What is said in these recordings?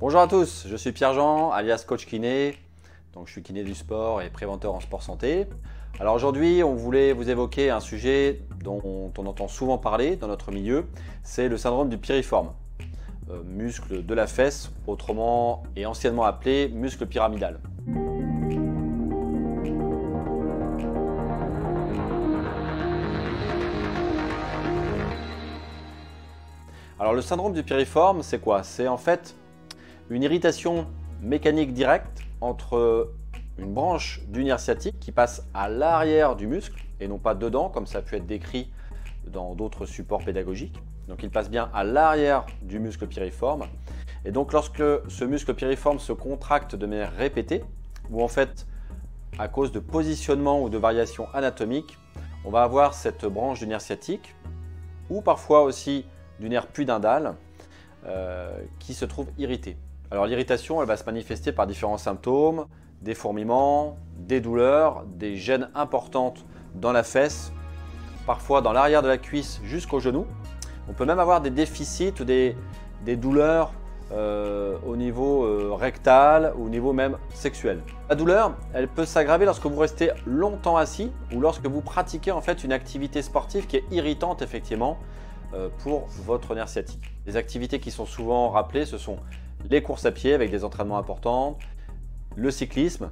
Bonjour à tous, je suis Pierre-Jean, alias coach kiné. Donc, je suis kiné du sport et préventeur en sport santé. Alors aujourd'hui, on voulait vous évoquer un sujet dont on entend souvent parler dans notre milieu, c'est le syndrome du piriforme, muscle de la fesse, autrement et anciennement appelé muscle pyramidal. Alors le syndrome du piriforme, c'est quoi? C'est en fait une irritation mécanique directe entre une branche du nerf sciatique qui passe à l'arrière du muscle et non pas dedans comme ça a pu être décrit dans d'autres supports pédagogiques. Donc il passe bien à l'arrière du muscle piriforme. Et donc lorsque ce muscle piriforme se contracte de manière répétée, ou en fait à cause de positionnement ou de variations anatomiques, on va avoir cette branche du nerf sciatique ou parfois aussi du nerf pudendal qui se trouve irritée. Alors l'irritation, elle va se manifester par différents symptômes, des fourmillements, des douleurs, des gênes importantes dans la fesse, parfois dans l'arrière de la cuisse jusqu'au genou. On peut même avoir des déficits ou des douleurs au niveau rectal ou au niveau même sexuel. La douleur, elle peut s'aggraver lorsque vous restez longtemps assis ou lorsque vous pratiquez en fait une activité sportive qui est irritante effectivement pour votre nerf sciatique. Les activités qui sont souvent rappelées, ce sont les courses à pied avec des entraînements importants, le cyclisme,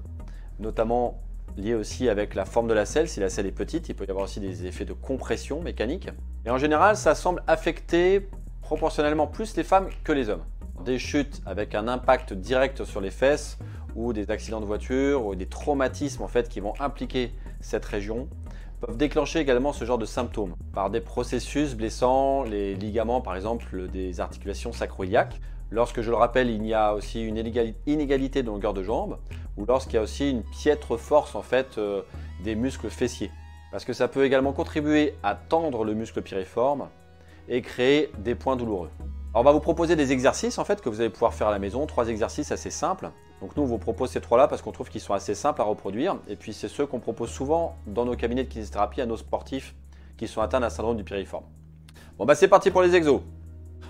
notamment lié aussi avec la forme de la selle. Si la selle est petite, il peut y avoir aussi des effets de compression mécanique. Et en général, ça semble affecter proportionnellement plus les femmes que les hommes. Des chutes avec un impact direct sur les fesses ou des accidents de voiture ou des traumatismes en fait, qui vont impliquer cette région peuvent déclencher également ce genre de symptômes par des processus blessant les ligaments par exemple des articulations sacro-iliaques. Lorsque, je le rappelle, il y a aussi une inégalité de longueur de jambe ou lorsqu'il y a aussi une piètre force en fait des muscles fessiers. Parce que ça peut également contribuer à tendre le muscle piriforme et créer des points douloureux. Alors, on va vous proposer des exercices en fait que vous allez pouvoir faire à la maison, 3 exercices assez simples. Donc nous, on vous propose ces 3-là parce qu'on trouve qu'ils sont assez simples à reproduire. Et puis c'est ceux qu'on propose souvent dans nos cabinets de kinésithérapie à nos sportifs qui sont atteints d'un syndrome du piriforme. Bon bah c'est parti pour les exos.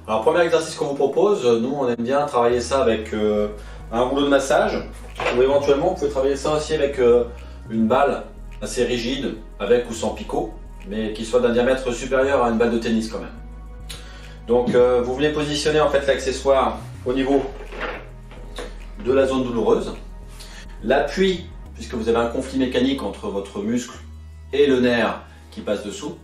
Alors, premier exercice qu'on vous propose, nous on aime bien travailler ça avec un rouleau de massage ou éventuellement vous pouvez travailler ça aussi avec une balle assez rigide avec ou sans picot mais qui soit d'un diamètre supérieur à une balle de tennis quand même. Donc vous venez positionner en fait l'accessoire au niveau de la zone douloureuse. L'appui, puisque vous avez un conflit mécanique entre votre muscle et le nerf qui passe dessous,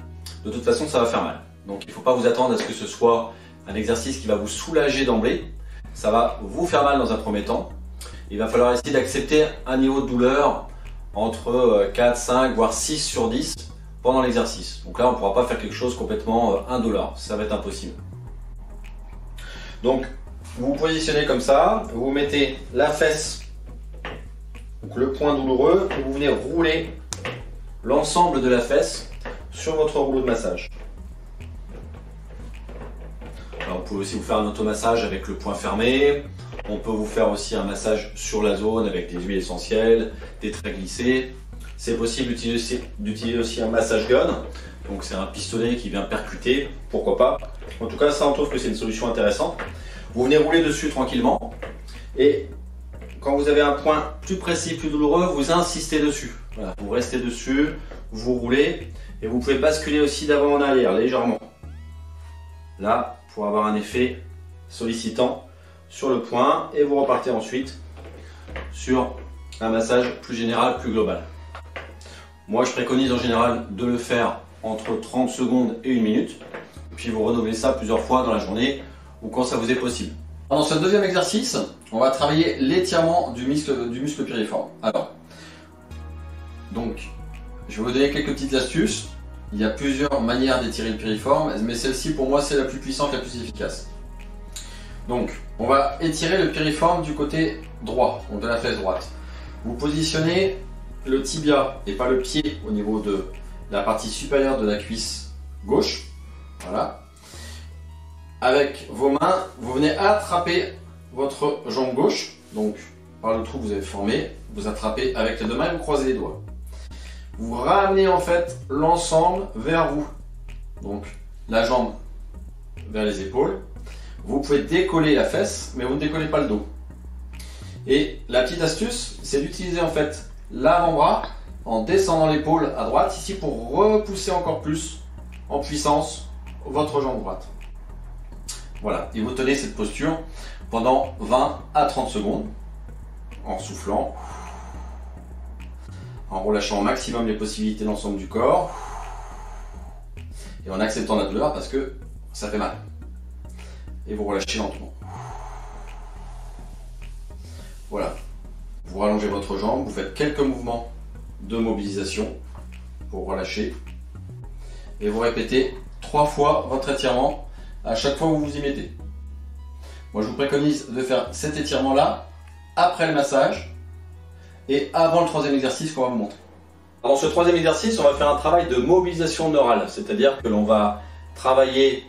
de toute façon ça va faire mal. Donc il ne faut pas vous attendre à ce que ce soit un exercice qui va vous soulager d'emblée, ça va vous faire mal dans un premier temps. Il va falloir essayer d'accepter un niveau de douleur entre 4, 5, voire 6 sur 10 pendant l'exercice. Donc là, on ne pourra pas faire quelque chose complètement indolore, ça va être impossible. Donc, vous vous positionnez comme ça, vous mettez la fesse, donc le point douloureux, et vous venez rouler l'ensemble de la fesse sur votre rouleau de massage. Alors, vous pouvez aussi vous faire un automassage avec le poing fermé. On peut vous faire aussi un massage sur la zone avec des huiles essentielles, des traits glissés. C'est possible d'utiliser aussi un massage gun. Donc c'est un pistolet qui vient percuter, pourquoi pas. En tout cas, ça on trouve que c'est une solution intéressante. Vous venez rouler dessus tranquillement. Et quand vous avez un point plus précis, plus douloureux, vous insistez dessus. Voilà, vous restez dessus, vous roulez. Et vous pouvez basculer aussi d'avant en arrière, légèrement. Là, pour avoir un effet sollicitant sur le point et vous repartez ensuite sur un massage plus général, plus global. Moi, je préconise en général de le faire entre 30 secondes et 1 minute, puis vous renouvelez ça plusieurs fois dans la journée ou quand ça vous est possible. Dans ce deuxième exercice, on va travailler l'étirement du muscle piriforme. Alors, donc, je vais vous donner quelques petites astuces. Il y a plusieurs manières d'étirer le piriforme, mais celle-ci pour moi c'est la plus puissante, la plus efficace. Donc on va étirer le piriforme du côté droit, donc de la fesse droite. Vous positionnez le tibia et pas le pied au niveau de la partie supérieure de la cuisse gauche. Voilà. Avec vos mains, vous venez attraper votre jambe gauche, donc par le trou que vous avez formé, vous attrapez avec les 2 mains et vous croisez les doigts. Vous ramenez en fait l'ensemble vers vous. Donc la jambe vers les épaules. vous pouvez décoller la fesse, mais vous ne décollez pas le dos. Et la petite astuce, c'est d'utiliser en fait l'avant-bras en descendant l'épaule à droite, ici pour repousser encore plus en puissance votre jambe droite. Voilà, et vous tenez cette posture pendant 20 à 30 secondes en soufflant, en relâchant au maximum les possibilités de l'ensemble du corps et en acceptant la douleur parce que ça fait mal. Et vous relâchez lentement. Voilà, vous rallongez votre jambe, vous faites quelques mouvements de mobilisation pour relâcher et vous répétez 3 fois votre étirement à chaque fois où vous vous y mettez. Moi je vous préconise de faire cet étirement là après le massage et avant le troisième exercice qu'on va vous montrer. Dans ce troisième exercice, on va faire un travail de mobilisation neurale, c'est-à-dire que l'on va travailler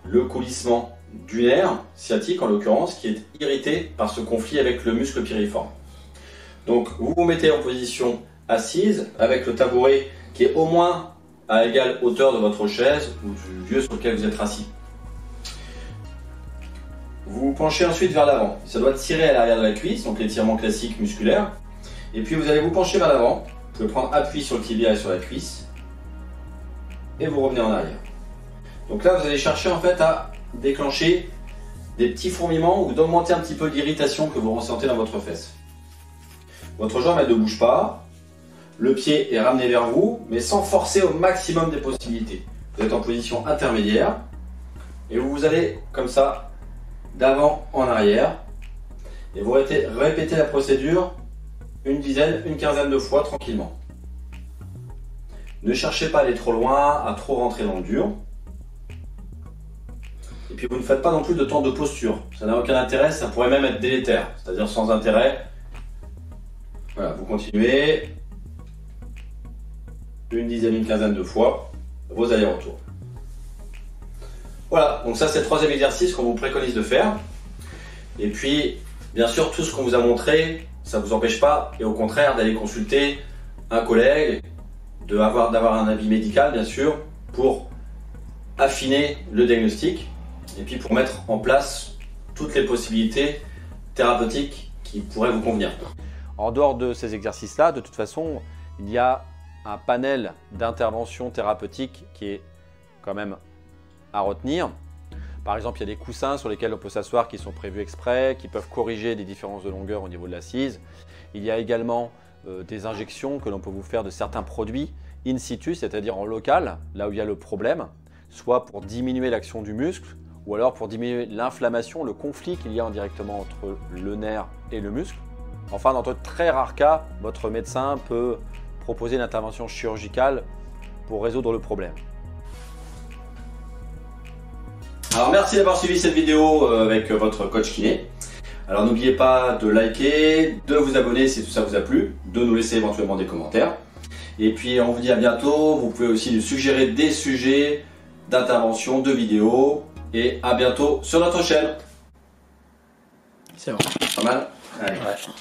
le coulissement du nerf sciatique en l'occurrence qui est irrité par ce conflit avec le muscle piriforme. Donc vous vous mettez en position assise avec le tabouret qui est au moins à égale hauteur de votre chaise ou du lieu sur lequel vous êtes assis. Vous vous penchez ensuite vers l'avant. Ça doit tirer à l'arrière de la cuisse, donc l'étirement classique musculaire. Et puis vous allez vous pencher vers l'avant. Vous pouvez prendre appui sur le tibia et sur la cuisse. Et vous revenez en arrière. Donc là, vous allez chercher en fait à déclencher des petits fourmillements ou d'augmenter un petit peu l'irritation que vous ressentez dans votre fesse. Votre jambe, elle ne bouge pas. Le pied est ramené vers vous, mais sans forcer au maximum des possibilités. Vous êtes en position intermédiaire. Et vous allez comme ça, d'avant en arrière. Et vous répétez la procédure une dizaine, une quinzaine de fois tranquillement. Ne cherchez pas à aller trop loin, à trop rentrer dans le dur. Et puis vous ne faites pas non plus de temps de posture. Ça n'a aucun intérêt, ça pourrait même être délétère, c'est-à-dire sans intérêt. Voilà, vous continuez. Une dizaine, une quinzaine de fois vos allers-retours. Voilà, donc ça c'est le troisième exercice qu'on vous préconise de faire. Et puis, bien sûr, tout ce qu'on vous a montré, ça ne vous empêche pas, et au contraire, d'aller consulter un collègue, d'avoir un avis médical, bien sûr, pour affiner le diagnostic, et puis pour mettre en place toutes les possibilités thérapeutiques qui pourraient vous convenir. En dehors de ces exercices-là, de toute façon, il y a un panel d'interventions thérapeutiques qui est quand même à retenir. Par exemple, il y a des coussins sur lesquels on peut s'asseoir qui sont prévus exprès, qui peuvent corriger des différences de longueur au niveau de l'assise. Il y a également des injections que l'on peut vous faire de certains produits in situ, c'est-à-dire en local, là où il y a le problème, soit pour diminuer l'action du muscle, ou alors pour diminuer l'inflammation, le conflit qu'il y a indirectement entre le nerf et le muscle. Enfin, dans de très rares cas, votre médecin peut proposer une intervention chirurgicale pour résoudre le problème. Alors merci d'avoir suivi cette vidéo avec votre coach kiné. Alors n'oubliez pas de liker, de vous abonner si tout ça vous a plu, de nous laisser éventuellement des commentaires. Et puis on vous dit à bientôt, vous pouvez aussi nous suggérer des sujets d'intervention, de vidéos. Et à bientôt sur notre chaîne. C'est bon. Pas mal? Allez. Ouais.